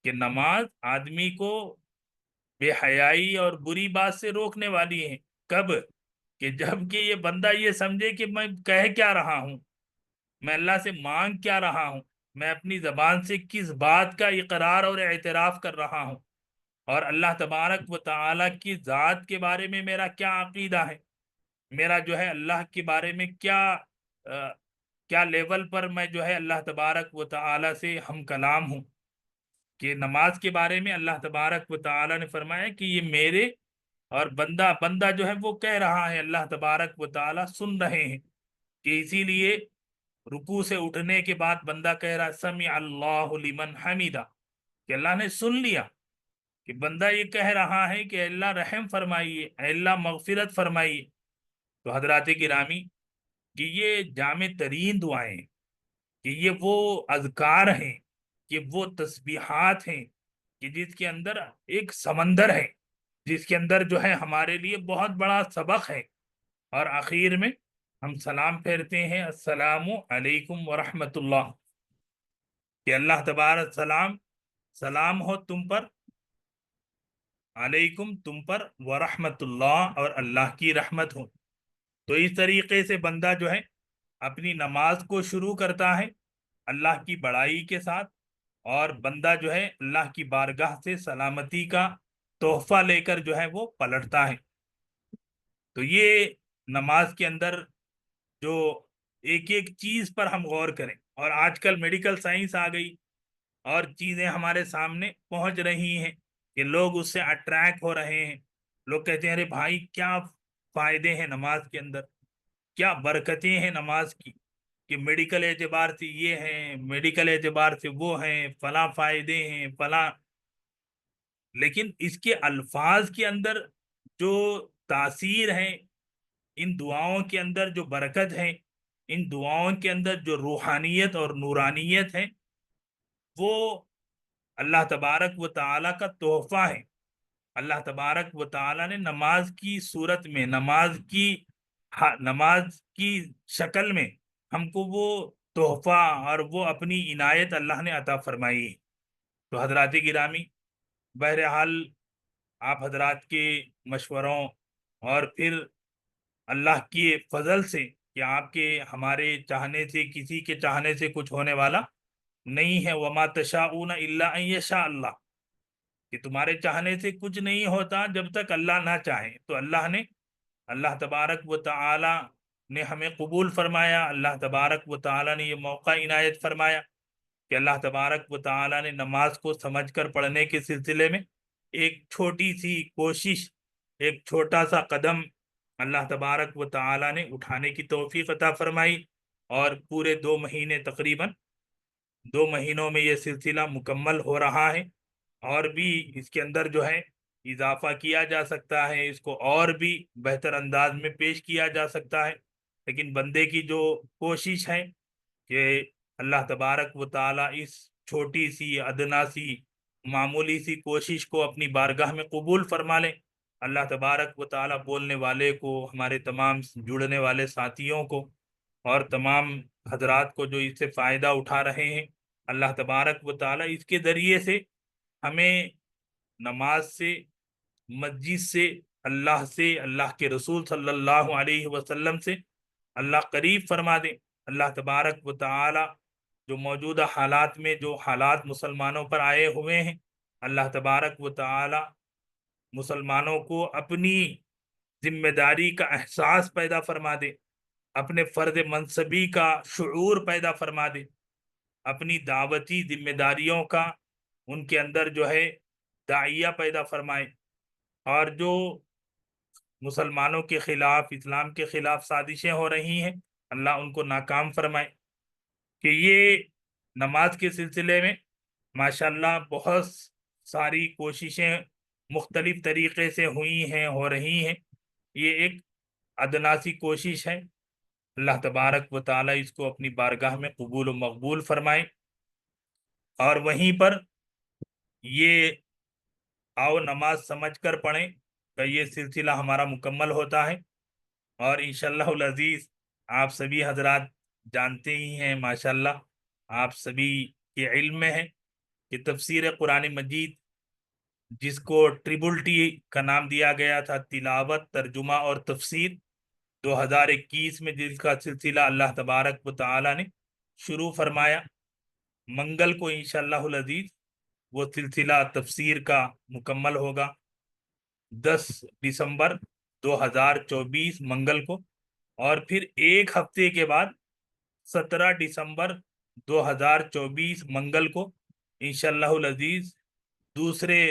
کہ نماز آدمی کو بے حیائی اور بری بات سے روکنے والی ہے۔ کب؟ کہ جب کہ یہ بندہ یہ سمجھے کہ میں کہہ کیا رہا ہوں، میں اللہ سے مانگ کیا رہا ہوں، میں اپنی زبان سے کس بات کا اقرار اور اعتراف کر رہا ہوں، اور اللہ تبارک و تعالی کی ذات کے بارے میں میرا کیا عقیدہ ہے، میرا جو ہے اللہ کے بارے میں کیا لیول پر میں جو ہے اللہ تبارک و تعالی سے ہم کلام ہوں۔ کہ نماز کے بارے میں اللہ تبارک و تعالی نے فرمایا کہ یہ میرے، اور بندہ جو ہے وہ کہہ رہا ہے، اللہ تبارک و تعالی سن رہے ہیں، کہ اسی لیے رکوع سے اٹھنے کے بعد بندہ کہہ رہا سمع اللہ لمن حمیدہ، کہ اللہ نے سن لیا کہ بندہ یہ کہہ رہا ہے کہ اے اللہ رحم فرمائیے، اے اللہ مغفرت فرمائیے۔ تو حضرات گرامی، کہ یہ جامع ترین دعائیں ہیں، کہ یہ وہ اذکار ہیں، کہ وہ تسبیحات ہیں، کہ جس کے اندر ایک سمندر ہے، جس کے اندر جو ہے ہمارے لیے بہت بڑا سبق ہے۔ اور آخر میں ہم سلام پھیرتے ہیں، السلام علیکم ورحمۃ اللہ، کہ اللہ تبارک سلام ہو تم پر، علیکم تم پر، ورحمۃ اللہ، اور اللہ کی رحمت ہو۔ تو اس طریقے سے بندہ جو ہے اپنی نماز کو شروع کرتا ہے اللہ کی بڑائی کے ساتھ، اور بندہ جو ہے اللہ کی بارگاہ سے سلامتی کا تحفہ لے کر جو ہے وہ پلٹتا ہے۔ تو یہ نماز کے اندر جو ایک ایک چیز پر ہم غور کریں، اور آج کل میڈیکل سائنس آ گئی اور چیزیں ہمارے سامنے پہنچ رہی ہیں کہ لوگ اس سے اٹریکٹ ہو رہے ہیں، لوگ کہتے ہیں ارے بھائی کیا فائدے ہیں نماز کے اندر، کیا برکتیں ہیں نماز کی، کہ میڈیکل اعتبار سے یہ ہیں، میڈیکل اعتبار سے وہ ہیں، فلاں فائدے ہیں فلاں، لیکن اس کے الفاظ کے اندر جو تاثیر ہیں، ان دعاؤں کے اندر جو برکت ہے، ان دعاؤں کے اندر جو روحانیت اور نورانیت ہے، وہ اللہ تبارک و تعالی کا تحفہ ہے۔ اللہ تبارک و تعالی نے نماز کی صورت میں، نماز کی شکل میں ہم کو وہ تحفہ اور وہ اپنی عنایت اللہ نے عطا فرمائی ہے۔ تو حضرات گرامی، بہرحال آپ حضرات کے مشوروں اور پھر اللہ کے فضل سے، کہ آپ کے ہمارے چاہنے سے، کسی کے چاہنے سے کچھ ہونے والا نہیں ہے، وما تشاءون الا ان یشاء اللہ، کہ تمہارے چاہنے سے کچھ نہیں ہوتا جب تک اللہ نہ چاہے۔ تو اللہ تبارک و تعالی نے ہمیں قبول فرمایا، اللہ تبارک و تعالی نے یہ موقع عنایت فرمایا کہ اللہ تبارک و تعالی نے نماز کو سمجھ کر پڑھنے کے سلسلے میں ایک چھوٹی سی کوشش، ایک چھوٹا سا قدم اللہ تبارک و تعالی نے اٹھانے کی توفیق عطا فرمائی۔ اور پورے 2 مہینے تقریباً 2 مہینوں میں یہ سلسلہ مکمل ہو رہا ہے، اور بھی اس کے اندر جو ہے اضافہ کیا جا سکتا ہے، اس کو اور بھی بہتر انداز میں پیش کیا جا سکتا ہے، لیکن بندے کی جو کوشش ہے کہ اللہ تبارک و تعالی اس چھوٹی سی ادنا سی معمولی سی کوشش کو اپنی بارگاہ میں قبول فرما لے۔ اللہ تبارک و تعالی بولنے والے کو، ہمارے تمام جڑنے والے ساتھیوں کو اور تمام حضرات کو جو اس سے فائدہ اٹھا رہے ہیں، اللہ تبارک و تعالی اس کے ذریعے سے ہمیں نماز سے، مسجد سے، اللہ سے، اللہ کے رسول صلی اللہ علیہ وسلم سے اللہ قریب فرما دے۔ اللہ تبارک و تعالی جو موجودہ حالات میں جو حالات مسلمانوں پر آئے ہوئے ہیں، اللہ تبارک و تعالی مسلمانوں کو اپنی ذمہ داری کا احساس پیدا فرما دے، اپنے فرض منصبی کا شعور پیدا فرما دے، اپنی دعوتی ذمہ داریوں کا ان کے اندر جو ہے داعیہ پیدا فرمائے، اور جو مسلمانوں کے خلاف، اسلام کے خلاف سازشیں ہو رہی ہیں، اللہ ان کو ناکام فرمائے۔ کہ یہ نماز کے سلسلے میں ماشاءاللہ بہت ساری کوششیں مختلف طریقے سے ہوئی ہیں، ہو رہی ہیں۔ یہ ایک ادنا سی کوشش ہے، اللہ تبارک و تعالی اس کو اپنی بارگاہ میں قبول و مقبول فرمائے، اور وہیں پر یہ آؤ نماز سمجھ کر پڑھیں کہ یہ سلسلہ ہمارا مکمل ہوتا ہے۔ اور انشاءاللہ العزیز آپ سبھی حضرات جانتے ہی ہیں، ماشاءاللہ آپ سبھی کے علم میں ہے کہ تفسیر قرآن مجید، جس کو ٹریبل ٹی کا نام دیا گیا تھا، تلاوت، ترجمہ اور تفسیر، 2021 میں جس کا سلسلہ اللہ تبارک و تعالی نے شروع فرمایا، منگل کو انشاءاللہ العزیز وہ سلسلہ تفسیر کا مکمل ہوگا، 10 دسمبر 2024 منگل کو، اور پھر ایک ہفتے کے بعد 17 دسمبر 2024 منگل کو انشاءاللہ العزیز دوسرے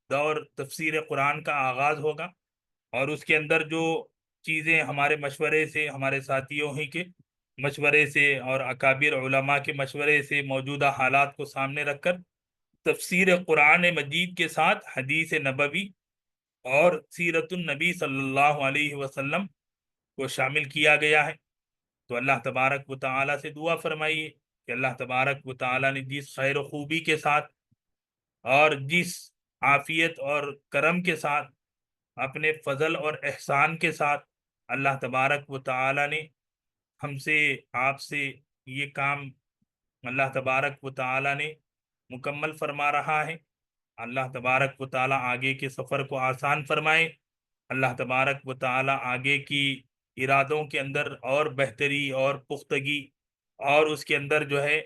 دور تفسیر قرآن کا آغاز ہوگا، اور اس کے اندر جو چیزیں ہمارے مشورے سے، ہمارے ساتھیوں ہی کے مشورے سے اور اکابر علماء کے مشورے سے موجودہ حالات کو سامنے رکھ کر تفسیر قرآن مجید کے ساتھ حدیث نبوی اور سیرت النبی صلی اللہ علیہ وسلم کو شامل کیا گیا ہے۔ تو اللہ تبارک و تعالی سے دعا فرمائیے کہ اللہ تبارک و تعالی نے جس خیر و خوبی کے ساتھ اور جس عافیت اور کرم کے ساتھ، اپنے فضل اور احسان کے ساتھ اللہ تبارک و تعالی نے ہم سے، آپ سے یہ کام اللہ تبارک و تعالی نے مکمل فرما رہا ہے، اللہ تبارک و تعالی آگے کے سفر کو آسان فرمائے، اللہ تبارک و تعالی آگے کی ارادوں کے اندر اور بہتری اور پختگی اور اس کے اندر جو ہے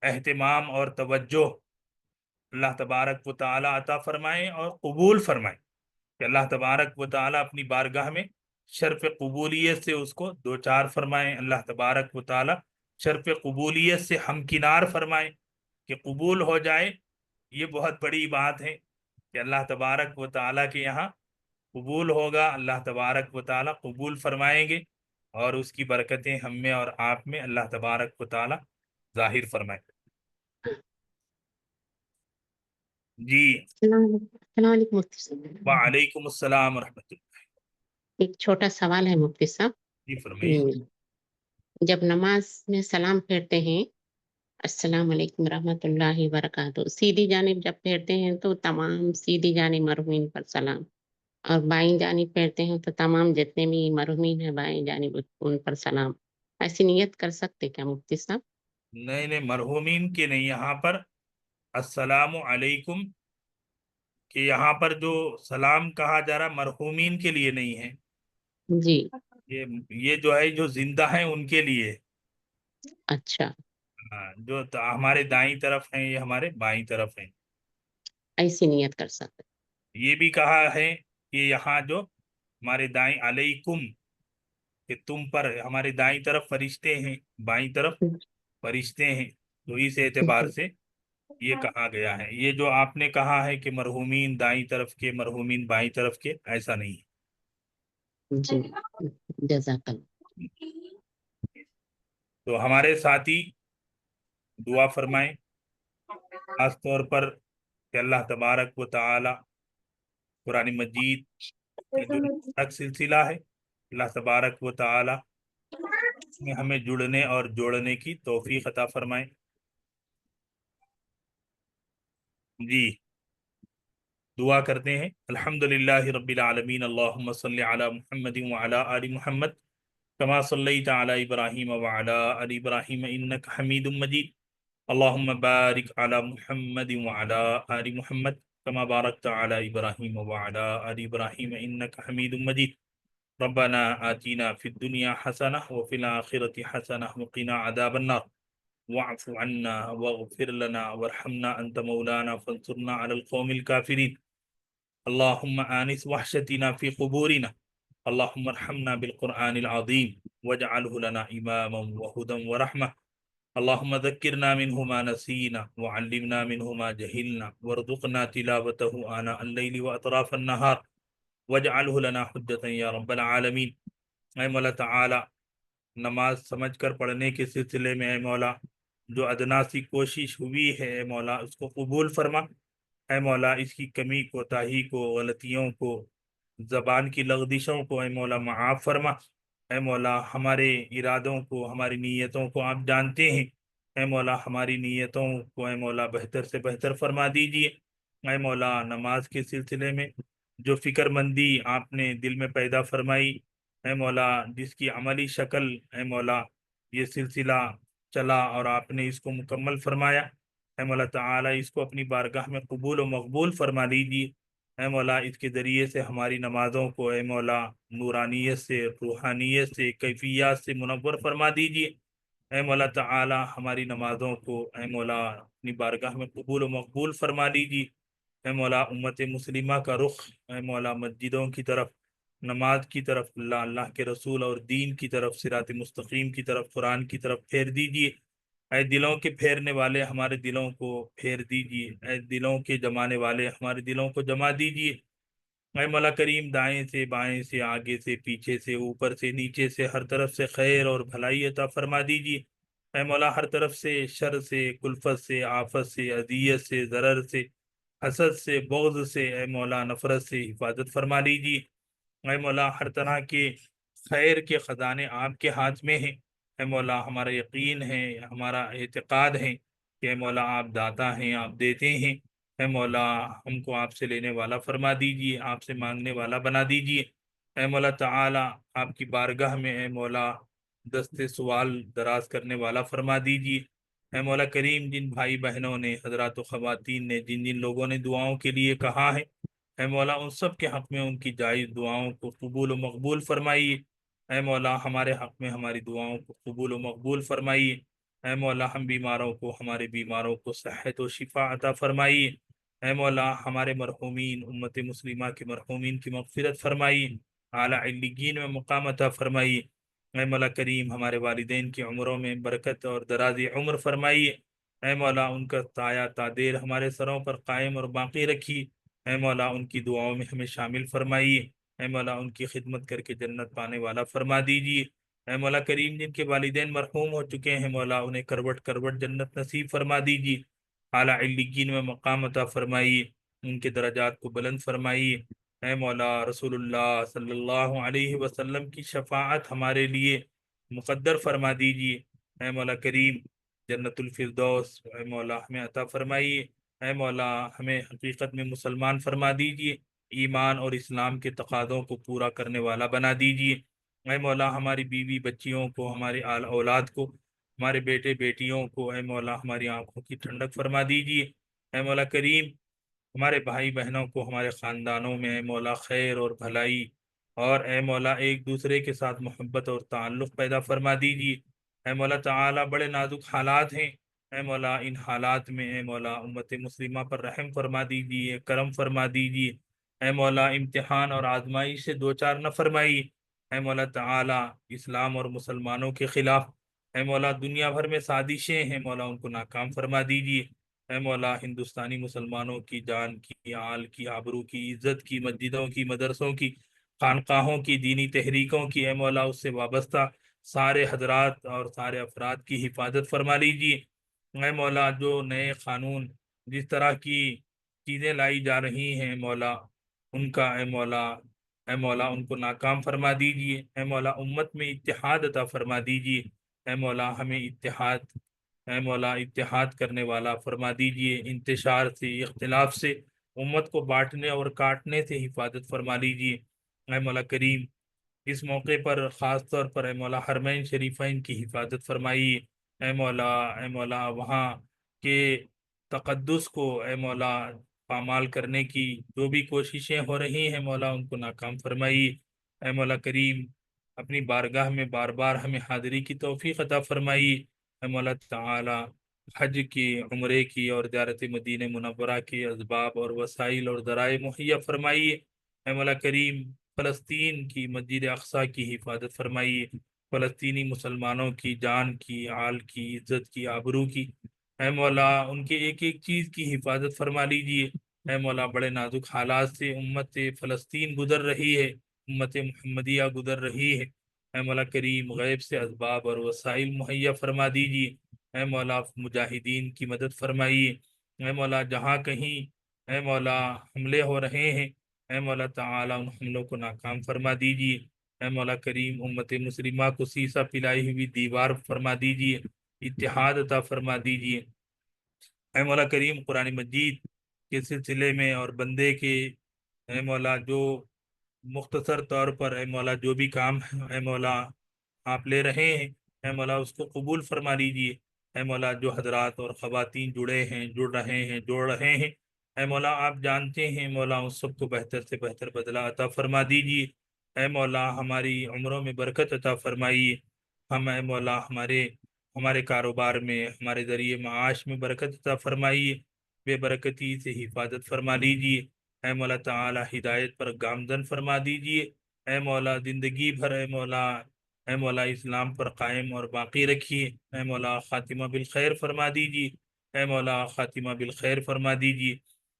اہتمام اور توجہ اللہ تبارک و تعالی عطا فرمائے اور قبول فرمائے، کہ اللہ تبارک و تعالی اپنی بارگاہ میں شرف قبولیت سے اس کو دوچار فرمائے، اللہ تبارک و تعالی شرف قبولیت سے ہمکنار فرمائے کہ قبول ہو جائے۔ یہ بہت بڑی بات ہے کہ اللہ تبارک و تعالی کے یہاں قبول ہوگا، اللہ تبارک و تعالی قبول فرمائیں گے، اور اس کی برکتیں ہم میں اور آپ میں اللہ تبارک و تعالی ظاہر فرمائے۔ جی، السلام علیکم مفتی صاحب۔ وعلیکم السلام ورحمۃ اللہ۔ ایک چھوٹا سوال ہے مفتی صاحب، جی فرمائیے۔ جب نماز میں سلام پھیرتے ہیں، السلام علیکم ورحمۃ اللہ وبرکاتہ، سیدھی جانب جب پھیرتے ہیں تو تمام سیدھی جانب مرحومین پر سلام، اور بائیں جانب پھیرتے ہیں تو تمام جتنے بھی مرحومین ہیں بائیں جانب ان پر سلام، ایسی نیت کر سکتے کیا مفتی صاحب؟ نہیں نہیں، مرحومین کے نہیں، یہاں پر السلام علیکم کہ یہاں پر جو سلام کہا جا رہا مرحومین کے لیے نہیں ہے، جی یہ جو ہے جو زندہ ہیں ان کے لیے۔ اچھا، ہاں، جو ہمارے دائیں طرف ہیں یہ ہمارے بائیں طرف ہیں۔ ایسی نیت کر سکتے۔ یہ بھی کہا ہے کہ یہاں جو ہمارے دائیں علیکم، کہ تم پر، ہمارے دائیں طرف فرشتے ہیں، بائیں طرف فرشتے ہیں، تو اس اعتبار سے یہ کہا گیا ہے۔ یہ جو آپ نے کہا ہے کہ مرحومین دائیں طرف کے، مرحومین بائیں طرف کے، ایسا نہیں ہے۔ جی جزاک اللہ۔ تو ہمارے ساتھی دعا فرمائیں، خاص طور پر کہ اللہ تبارک و تعالی قرآن مجید یہ جو مبارک سلسلہ ہے، اللہ تبارک و تعالی میں ہمیں جڑنے اور جوڑنے کی توفیق عطا فرمائیں۔ جی دعا کرتے ہیں، الحمدللہ رب العالمین، اللہم صلی علی محمد وعلی آل محمد کما صلیت علی ابراہیم وعلی آل ابراہیم انک حمید مجید، اللہم بارک علی محمد وعلی آل محمد کما بارکت علی ابراہیم وعلی آل ابراہیم انک حمید مجید، ربنا آتینا فی الدنیا حسنہ وفی الآخرۃ حسنہ وقنا عذاب النار، واعف عنا واغفر لنا وارحمنا انت مولانا فانصرنا علی القوم الکافرین، اللہم آنس وحشتنا فی قبورنا، اللہم ارحمنا بالقرآن العظیم واجعلہ لنا اماما وہدا ورحمہ، اللہم ذکرنا منہ ما نسینا وعلمنا منہ ما جہلنا وارزقنا تلاوتہ آناء اللیل واطراف النہار واجعلہ لنا حجتا یا رب العالمین۔ اے مولا تعالی، نماز سمجھ کر پڑھنے کے سلسلے میں اے مولا جو ادنا سی کوشش ہوئی ہے اے مولا اس کو قبول فرما، اے مولا اس کی کمی کوتاہی کو، غلطیوں کو، زبان کی لغزشوں کو اے مولا معاف فرما، اے مولا ہمارے ارادوں کو، ہماری نیتوں کو آپ جانتے ہیں، اے مولا ہماری نیتوں کو اے مولا بہتر سے بہتر فرما دیجئے، اے مولا نماز کے سلسلے میں جو فکر مندی آپ نے دل میں پیدا فرمائی اے مولا، جس کی عملی شکل اے مولا یہ سلسلہ چلا اور آپ نے اس کو مکمل فرمایا، اے مولا تعالی اس کو اپنی بارگاہ میں قبول و مقبول فرما لیجیے، اے مولا اس کے ذریعے سے ہماری نمازوں کو اے مولا نورانیت سے، روحانیت سے، کیفیات سے منور فرما دیجیے، اے مولا تعالی ہماری نمازوں کو اے مولا اپنی بارگاہ میں قبول و مقبول فرما لیجیے، اے مولا امت مسلمہ کا رخ اے مولا مسجدوں کی طرف، نماز کی طرف، اللہ کے رسول اور دین کی طرف، صراط مستقیم کی طرف، قرآن کی طرف پھیر دیجیے، اے دلوں کے پھیرنے والے ہمارے دلوں کو پھیر دیجیے، اے دلوں کے جمانے والے ہمارے دلوں کو جما دیجیے، اے مولا کریم دائیں سے بائیں سے، آگے سے پیچھے سے، اوپر سے نیچے سے، ہر طرف سے خیر اور بھلائی عطا فرما دیجیے، اے مولا ہر طرف سے شر سے، کلفت سے، آفت سے، اذیت سے، ضرر سے، حسد سے، بغض سے اے مولا نفرت سے حفاظت فرما لیجیے، اے مولا ہر طرح کے خیر کے خزانے آپ کے ہاتھ میں ہیں، اے مولا ہمارا یقین ہے، ہمارا اعتقاد ہے کہ اے مولا آپ داتا ہیں، آپ دیتے ہیں، اے مولا ہم کو آپ سے لینے والا فرما دیجیے، آپ سے مانگنے والا بنا دیجیے، اے مولا تعالی آپ کی بارگاہ میں اے مولا دست سوال دراز کرنے والا فرما دیجیے، اے مولا کریم جن بھائی بہنوں نے، حضرات و خواتین نے، جن جن لوگوں نے دعاؤں کے لیے کہا ہے اے مولا ان سب کے حق میں ان کی جائز دعاؤں کو قبول و مقبول فرمائیے، اے مولا ہمارے حق میں ہماری دعاؤں کو قبول و مقبول فرمائیے، اے مولا ہم بیماروں کو، ہمارے بیماروں کو صحت و شفا عطا فرمائیے، اے مولا ہمارے مرحومین امت مسلمہ کے مرحومین کی مغفرت فرمائیے، اعلیٰ علیین میں مقام عطا فرمائیے، اے مولا کریم ہمارے والدین کی عمروں میں برکت اور دراز عمر فرمائیے، اے مولا ان کا سایہ تا دیر ہمارے سروں پر قائم اور باقی رکھی، اے مولا ان کی دعاؤں میں ہمیں شامل فرمائیے، اے مولا ان کی خدمت کر کے جنت پانے والا فرما دیجیے، اے مولا کریم جن کے والدین مرحوم ہو چکے ہیں مولا انہیں کروٹ کروٹ جنت نصیب فرما دیجیے، اعلیٰ علیین میں مقام عطا فرمائیے، ان کے درجات کو بلند فرمائیے، اے مولا رسول اللہ صلی اللہ علیہ وسلم کی شفاعت ہمارے لیے مقدر فرما دیجیے، اے مولا کریم جنت الفردوس اے مولا ہمیں عطا فرمائیے، اے مولا ہمیں حقیقت میں مسلمان فرما دیجیے، ایمان اور اسلام کے تقاضوں کو پورا کرنے والا بنا دیجیے، اے مولا ہماری بیوی بچیوں کو، ہمارے اولاد کو، ہمارے بیٹے بیٹیوں کو اے مولا ہماری آنکھوں کی ٹھنڈک فرما دیجیے، اے مولا کریم ہمارے بھائی بہنوں کو، ہمارے خاندانوں میں اے مولا خیر اور بھلائی اور اے مولا ایک دوسرے کے ساتھ محبت اور تعلق پیدا فرما دیجیے، اے مولا تعالی بڑے نازک حالات ہیں، اے مولا ان حالات میں اے مولا امت مسلمہ پر رحم فرما دیجیے، کرم فرما دیجیے، اے مولا امتحان اور آزمائش سے دوچار نہ فرمائیے، اے مولا تعالی اسلام اور مسلمانوں کے خلاف اے مولا دنیا بھر میں سازشیں ہیں مولا ان کو ناکام فرما دیجیے، اے مولا ہندوستانی مسلمانوں کی جان کی، آل کی، آبرو کی، عزت کی، مسجدوں کی، مدرسوں کی، خانقاہوں کی، دینی تحریکوں کی اے مولا اس سے وابستہ سارے حضرات اور سارے افراد کی حفاظت فرما لیجیے۔ اے مولا جو نئے قانون جس طرح کی چیزیں لائی جا رہی ہیں مولا ان کا اے مولا ان کو ناکام فرما دیجیے۔ اے مولا امت میں اتحاد عطا فرما دیجیے۔ اے مولا ہمیں اتحاد کرنے والا فرما دیجیے۔ انتشار سے، اختلاف سے، امت کو بانٹنے اور کاٹنے سے حفاظت فرما لیجیے۔ اے مولا کریم اس موقع پر خاص طور پر اے مولا حرمین شریفین کی حفاظت فرمائیے۔ اے مولا وہاں کے تقدس کو اے مولا پامال کرنے کی جو بھی کوششیں ہو رہی ہیں مولا ان کو ناکام فرمائیے۔ اے مولا کریم اپنی بارگاہ میں بار بار ہمیں حاضری کی توفیق عطا فرمائیے۔ اے مولا تعالی حج کی، عمرے کی اور زیارت مدینہ منورہ کے اسباب اور وسائل اور ذرائع مہیا فرمائیے۔ اے مولا کریم فلسطین کی مسجد اقصی کی حفاظت فرمائیے۔ فلسطینی مسلمانوں کی جان کی، آل کی، عزت کی، آبرو کی اے مولا ان کے ایک ایک چیز کی حفاظت فرما لیجیے۔ اے مولا بڑے نازک حالات سے امت فلسطین گزر رہی ہے، امت محمدیہ گزر رہی ہے۔ اے مولا کریم غیب سے اسباب اور وسائل مہیا فرما دیجیے۔ اے مولا مجاہدین کی مدد فرمائیے۔ اے مولا جہاں کہیں اے مولا حملے ہو رہے ہیں اے مولا تعالی ان حملوں کو ناکام فرما دیجیے۔ اے مولا کریم امت مسلمہ کو سیسا پلائی ہوئی دیوار فرما دیجیے، اتحاد عطا فرما دیجیے۔ اے مولا کریم قرآن مجید کے سلسلے میں اور بندے کے اے مولا جو مختصر طور پر اے مولا جو بھی کام اے مولا آپ لے رہے ہیں اے مولا اس کو قبول فرما لیجیے۔ اے مولا جو حضرات اور خواتین جڑ رہے ہیں اے مولا آپ جانتے ہیں مولا اس سب کو بہتر سے بہتر بدلہ عطا فرما دیجیے۔ اے مولا ہماری عمروں میں برکت عطا فرمائیے۔ ہم اے مولا ہمارے کاروبار میں، ہمارے ذریعے معاش میں برکت عطا فرمائیے۔ بے برکتی سے حفاظت فرما لیجیے۔ اے مولا تعالی ہدایت پر گامزن فرما دیجیے۔ اے مولا زندگی بھر اے مولا اسلام پر قائم اور باقی رکھیے۔ اے مولا خاتمہ بالخیر فرما دیجیے۔ اے مولا خاتمہ بالخیر فرما دیجیے۔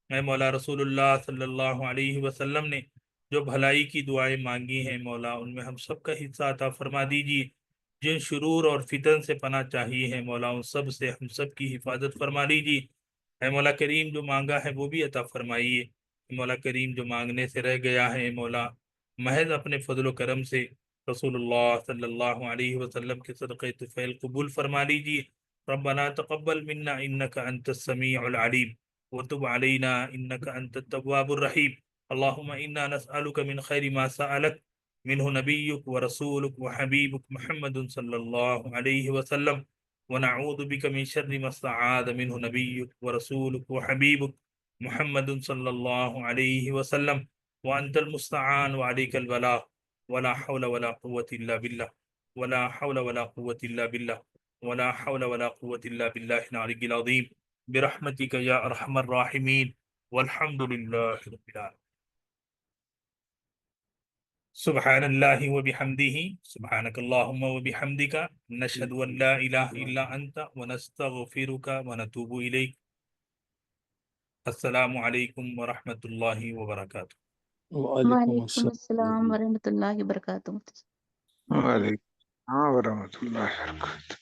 اے مولا رسول اللہ صلی اللہ علیہ وسلم نے جو بھلائی کی دعائیں مانگی ہیں مولا ان میں ہم سب کا حصہ عطا فرما دیجیے۔ جن شرور اور فتن سے پناہ چاہیے ہیں مولا ان سب سے ہم سب کی حفاظت فرما لیجیے۔ اے مولا کریم جو مانگا ہے وہ بھی عطا فرمائیے۔ اے مولا کریم جو مانگنے سے رہ گیا ہے مولا محض اپنے فضل و کرم سے رسول اللہ صلی اللہ علیہ وسلم کے صدقہ طفیل قبول فرما لیجیے۔ ربنا تقبل منا انك انت السميع العليم وتب علينا انك انت التواب الرحيم اللهم انا نسألك من خير ما سألك منه نبيك ورسولك وحبيبك محمد صلى الله عليه وسلم ونعوذ بك من شر ما استعاذ منه نبيك ورسولك وحبيبك محمد صلى الله عليه وسلم وأنت المستعان وعليك البلاغ ولا حول ولا قوة إلا بالله ولا حول ولا قوة إلا بالله ولا حول ولا قوة إلا بالله العلي العظيم برحمتك يا أرحم الراحمين والحمد لله رب العالمين سبحان الله وبحمده سبحانك اللهم وبحمدك نشهد أن لا إله إلا أنت ونستغفرك ونتوب إليك السلام علیکم ورحمۃ اللہ وبرکاتہ۔ وعلیکم وعلیکم السلام السلام ورحمۃ اللہ وبرکاتہ۔ وعلیکم السلام ورحمۃ اللہ وبرکاتہ۔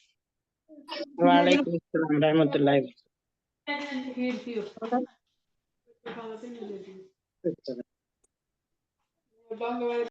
وعلیکم السلام ورحمۃ اللہ وبرکاتہ۔